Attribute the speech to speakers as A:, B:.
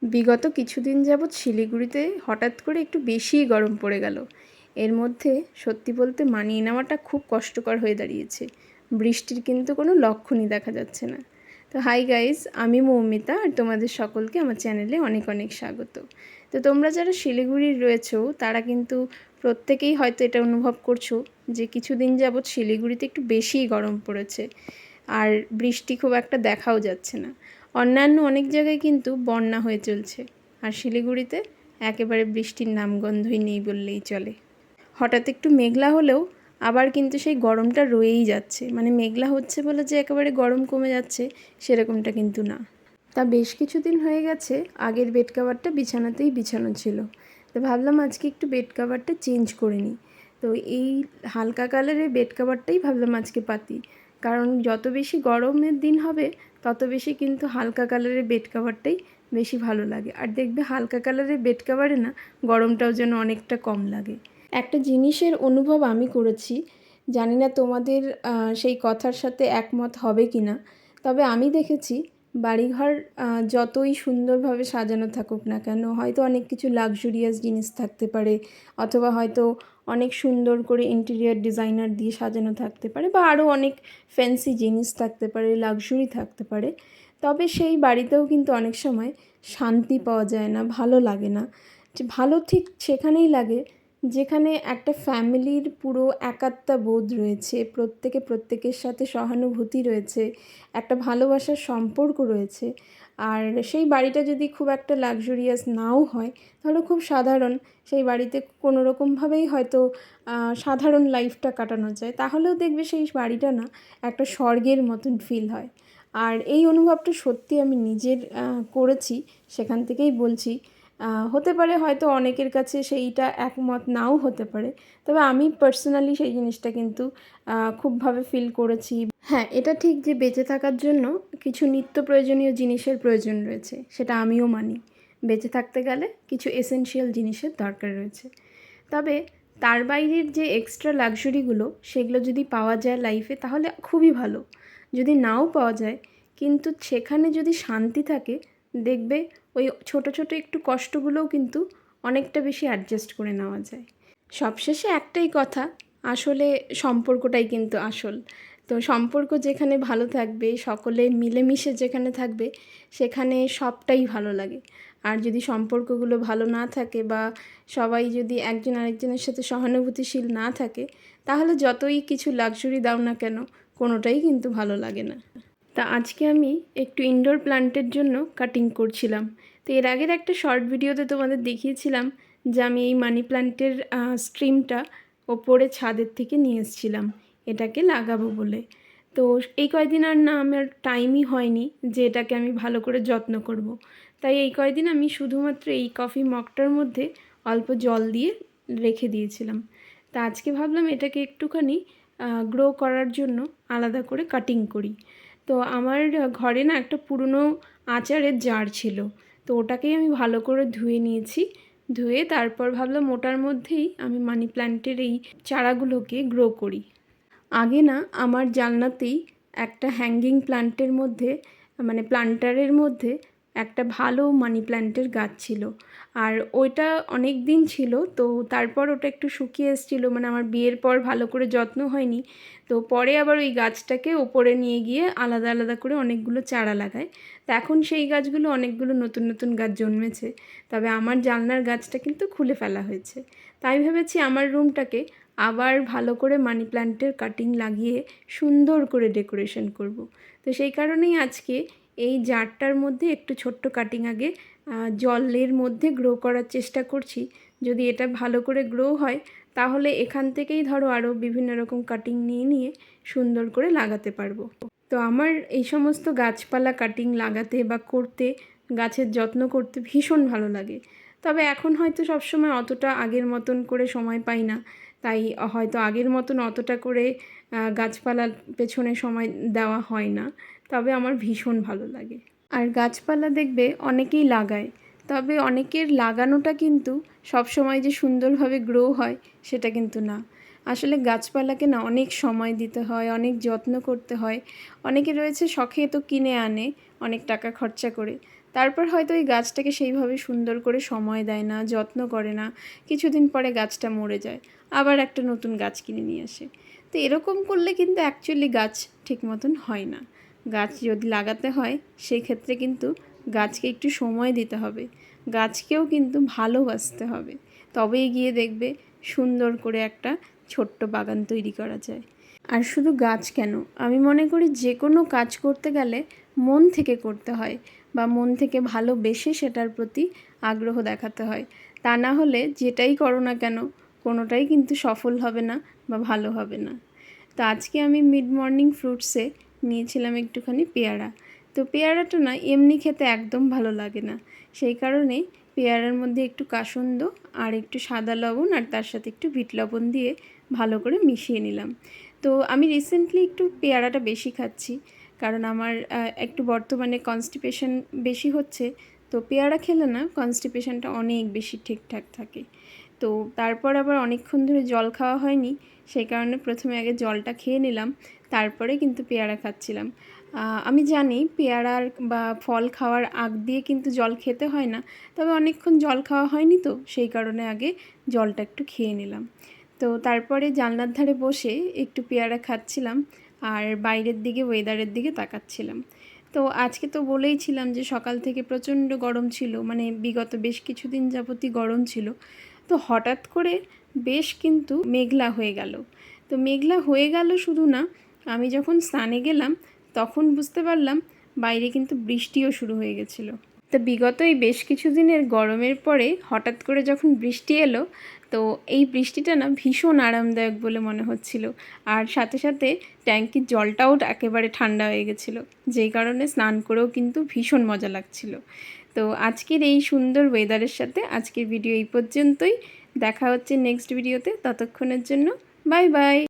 A: বিগত কিছুদিন যাবৎ শিলিগুড়িতে হঠাৎ করে একটু বেশিই গরম পড়ে গেল। এর মধ্যে সত্যি বলতে মানিয়ে নেওয়াটা খুব কষ্টকর হয়ে দাঁড়িয়েছে। বৃষ্টির কিন্তু কোনো লক্ষণই দেখা যাচ্ছে না। তো হাই গাইস, আমি মৌমিতা আর তোমাদের সকলকে আমার চ্যানেলে অনেক অনেক স্বাগত। তো তোমরা যারা শিলিগুড়ির রয়েছো তারা কিন্তু প্রত্যেকেই হয়তো এটা অনুভব করছো যে কিছুদিন যাবৎ শিলিগুড়িতে একটু বেশিই গরম পড়েছে আর বৃষ্টি খুব একটা দেখাও যাচ্ছে না। অন্যান্য অনেক জায়গায় কিন্তু বন্যা হয়ে চলছে, আর শিলিগুড়িতে একেবারে বৃষ্টির নামগন্ধই নেই বললেই চলে। হঠাৎ একটু মেঘলা হলেও আবার কিন্তু সেই গরমটা রয়েই যাচ্ছে, মানে মেঘলা হচ্ছে বলে যে একেবারে গরম কমে যাচ্ছে সেরকমটা কিন্তু না। তা বেশ কিছুদিন হয়ে গেছে আগের বেড কাভারটা বিছানাতেই বিছানো ছিল, তো ভাবলাম আজকে একটু বেড কাভারটা চেঞ্জ করে নিই। তো এই হালকা কালারের বেড কাভারটাই ভাবলাম আজকে পাতি, কারণ যত বেশি গরমের দিন হবে তত বেশি কিন্তু হালকা কালারের বেড কাভারটাই বেশি ভালো লাগে। আর দেখবে হালকা কালারের বেড কাভারে না গরমটাও যেন অনেকটা কম লাগে। একটা জিনিসের অনুভব আমি করেছি, জানি না তোমাদের সেই কথার সাথে একমত হবে কি না, তবে আমি দেখেছি বাড়িঘর যতই সুন্দরভাবে সাজানো থাকুক না কেন, হয়তো অনেক কিছু লাক্সুরিয়াস জিনিস থাকতে পারে, অথবা হয়তো অনেক সুন্দর করে ইন্টেরিয়ার ডিজাইনার দিয়ে সাজানো থাকতে পারে, বা আরও অনেক ফ্যান্সি জিনিস থাকতে পারে, লাক্সুরি থাকতে পারে, তবে সেই বাড়িতেও কিন্তু অনেক সময় শান্তি পাওয়া যায় না, ভালো লাগে না। যে ভালো ঠিক সেখানেই লাগে যেখানে একটা ফ্যামিলির পুরো একাত্মতা বোধ রয়েছে, প্রত্যেকে প্রত্যেকের সাথে সহানুভূতি রয়েছে, একটা ভালোবাসার সম্পর্ক রয়েছে। আর সেই বাড়িটা যদি খুব একটা লাক্সুরিয়াস নাও হয়, তাহলে খুব সাধারণ, সেই বাড়িতে কোনো রকমভাবেই হয়তো সাধারণ লাইফটা কাটানো যায়, তাহলেও দেখবে সেই বাড়িটা না একটা স্বর্গের মতন ফিল হয়। আর এই অনুভবটা সত্যি আমি নিজের করেছি, সেখান থেকেই বলছি। হতে পারে হয়তো অনেকের কাছে সেইটা একমত নাও হতে পারে, তবে আমি পার্সোনালি সেই জিনিসটা কিন্তু খুবভাবে ফিল করেছি। হ্যাঁ, এটা ঠিক যে বেঁচে থাকার জন্য কিছু নিত্য প্রয়োজনীয় জিনিসের প্রয়োজন রয়েছে, সেটা আমিও মানি। বেঁচে থাকতে গেলে কিছু এসেনশিয়াল জিনিসের দরকার রয়েছে, তবে তার বাইরের যে এক্সট্রা লাক্সুরিগুলো সেগুলো যদি পাওয়া যায় লাইফে তাহলে খুবই ভালো। যদি নাও পাওয়া যায় কিন্তু সেখানে যদি শান্তি থাকে, দেখবে ওই ছোট ছোট একটু কষ্টগুলোও কিন্তু অনেকটা বেশি অ্যাডজাস্ট করে নেওয়া যায়। সবশেষে একটাই কথা, আসলে সম্পর্কটাই কিন্তু আসল। তো সম্পর্ক যেখানে ভালো থাকবে, সকলে মিলেমিশে যেখানে থাকবে, সেখানে সবটাই ভালো লাগে। আর যদি সম্পর্কগুলো ভালো না থাকে, বা সবাই যদি একজন আরেকজনের সাথে সহানুভূতিশীল না থাকে, তাহলে যতই কিছু লাক্সুরি দাও না কেন, কোনোটাই কিন্তু ভালো লাগে না। তা আজকে আমি একটু ইনডোর প্ল্যান্টের জন্য কাটিং করছিলাম। তো এর আগের একটা শর্ট ভিডিওতে তোমাদের দেখিয়েছিলাম যে আমি এই মানি প্ল্যান্টের স্ট্রিমটা ওপরে ছাদের থেকে নিয়ে এসেছিলাম এটাকে লাগাবো বলে। তো এই কয়দিন আর না আমার টাইমই হয়নি যে এটাকে আমি ভালো করে যত্ন করব। তাই এই কয়দিন আমি শুধুমাত্র এই কফি মগটার মধ্যে অল্প জল দিয়ে রেখে দিয়েছিলাম। তা আজকে ভাবলাম এটাকে একটুখানি গ্রো করার জন্য আলাদা করে কাটিং করি। তো আমার ঘরে না একটা পুরনো আচারের জার ছিল, তো ওটাকেই আমি ভালো করে ধুয়ে নিয়েছি। ধুয়ে তারপর ভাবলাম ওটার মধ্যেই আমি মানি প্ল্যান্টের এই চারাগুলোকে গ্রো করি। আগে না আমার জানলাতেই একটা হ্যাঙ্গিং প্ল্যান্টের মধ্যে, মানে প্ল্যান্টারের মধ্যে একটা ভালো মানি প্ল্যান্টের গাছ ছিল, আর ওইটা অনেক দিন ছিল। তো তারপর ওটা একটু শুকিয়ে এসেছিলো, মানে আমার বিয়ের পর ভালো করে যত্ন হয়নি। তো পরে আবার ওই গাছটাকে ওপরে নিয়ে গিয়ে আলাদা আলাদা করে অনেকগুলো চারা লাগায়। তো এখন সেই গাছগুলো অনেকগুলো নতুন নতুন গাছ জন্মেছে, তবে আমার জানলার গাছটা কিন্তু খুলে ফেলা হয়েছে। তাই ভেবেছি আমার রুমটাকে আবার ভালো করে মানি প্ল্যান্টের কাটিং লাগিয়ে সুন্দর করে ডেকোরেশন করব। তো সেই কারণেই আজকে এই জারটার মধ্যে একটু ছোট্ট কাটিং আগে জলের মধ্যে গ্রো করার চেষ্টা করছি। যদি এটা ভালো করে গ্রো হয় তাহলে এখান থেকেই ধরো আরও বিভিন্ন রকম কাটিং নিয়ে নিয়ে সুন্দর করে লাগাতে পারবো। তো আমার এই সমস্ত গাছপালা কাটিং লাগাতে বা করতে, গাছের যত্ন করতে ভীষণ ভালো লাগে। তবে এখন হয়তো সবসময় অতটা আগের মতন করে সময় পাই না, তাই হয়তো আগের মতন অতটা করে গাছপালার পেছনে সময় দেওয়া হয় না, তবে আমার ভীষণ ভালো লাগে। আর গাছপালা দেখবে অনেকেই লাগায়, তবে অনেকের লাগানোটা কিন্তু সবসময় যে সুন্দরভাবে গ্রো হয় সেটা কিন্তু না। আসলে গাছপালাকে না অনেক সময় দিতে হয়, অনেক যত্ন করতে হয়। অনেকে রয়েছে শখে তো কিনে আনে অনেক টাকা খরচা করে, তারপর হয়তো ওই গাছটাকে সেইভাবে সুন্দর করে সময় দেয় না, যত্ন করে না, কিছুদিন পরে গাছটা মরে যায়, আবার একটা নতুন গাছ কিনে নিয়ে আসে। তো এরকম করলে কিন্তু অ্যাকচুয়ালি গাছ ঠিক মতন হয় না। গাছ যদি লাগাতে হয় সেই ক্ষেত্রে কিন্তু গাছকে একটু সময় দিতে হবে, গাছকেও কিন্তু ভালোবাসতে হবে, তবেই গিয়ে দেখবে সুন্দর করে একটা ছোট্ট বাগান তৈরি করা যায়। আর শুধু গাছ কেন, আমি মনে করি যে কোনো কাজ করতে গেলে মন থেকে করতে হয়, বা মন থেকে ভালোবেসে সেটার প্রতি আগ্রহ দেখাতে হয়। তা না হলে যেটাই করো না কেন কোনোটাই কিন্তু সফল হবে না বা ভালো হবে না। তো আজকে আমি মিড মর্নিং ফ্রুটসে নিয়েছিলাম একটুখানি পেয়ারা। তো পেয়ারাটা না এমনি খেতে একদম ভালো লাগে না, সেই কারণে পেয়ারার মধ্যে একটু কাসুন্দ আর একটু সাদা লবণ আর তার সাথে একটু বিট লবণ দিয়ে ভালো করে মিশিয়ে নিলাম। তো আমি রিসেন্টলি একটু পেয়ারাটা বেশি খাচ্ছি, কারণ আমার একটু বর্তমানে কনস্টিপেশন বেশি হচ্ছে। তো পেয়ারা খেলে না কনস্টিপেশনটা অনেক বেশি ঠিকঠাক থাকে। তো তারপর আবার অনেকক্ষণ ধরে জল খাওয়া হয়নি, সেই কারণে প্রথমে আগে জলটা খেয়ে নিলাম, তারপরে কিন্তু পেয়ারা খাচ্ছিলাম। আমি জানি পেয়ারার বা ফল খাওয়ার আগ দিয়ে কিন্তু জল খেতে হয় না, তবে অনেকক্ষণ জল খাওয়া হয়নি, তো সেই কারণে আগে জলটা একটু খেয়ে নিলাম। তো তারপরে জানলার ধারে বসে একটু পেয়ারা খাচ্ছিলাম আর বাইরের দিকে ওয়েদারের দিকে তাকাচ্ছিলাম। তো আজকে তো বলেইছিলাম যে সকাল থেকে প্রচণ্ড গরম ছিল, মানে বিগত বেশ কিছুদিন যাবতই গরম ছিল। তো হঠাৎ করে বেশ কিন্তু মেঘলা হয়ে গেল। তো মেঘলা হয়ে গেল শুধু না, আমি যখন স্নানে গেলাম তখন বুঝতে পারলাম বাইরে কিন্তু বৃষ্টিও শুরু হয়ে গেছিলো। তো বিগত এই বেশ কিছু দিনের গরমের পরে হঠাৎ করে যখন বৃষ্টি এলো, তো এই বৃষ্টিটা না ভীষণ আরামদায়ক বলে মনে হচ্ছিল। আর সাথে সাথে ট্যাঙ্কির জলটাও একেবারে ঠান্ডা হয়ে গেছিলো, যেই কারণে স্নান করেও কিন্তু ভীষণ মজা লাগছিল। তো আজকের এই সুন্দর ওয়েদারের সাথে আজকের ভিডিও এই পর্যন্তই। দেখা হচ্ছে নেক্সট ভিডিওতে, ততক্ষণের জন্য বাই বাই।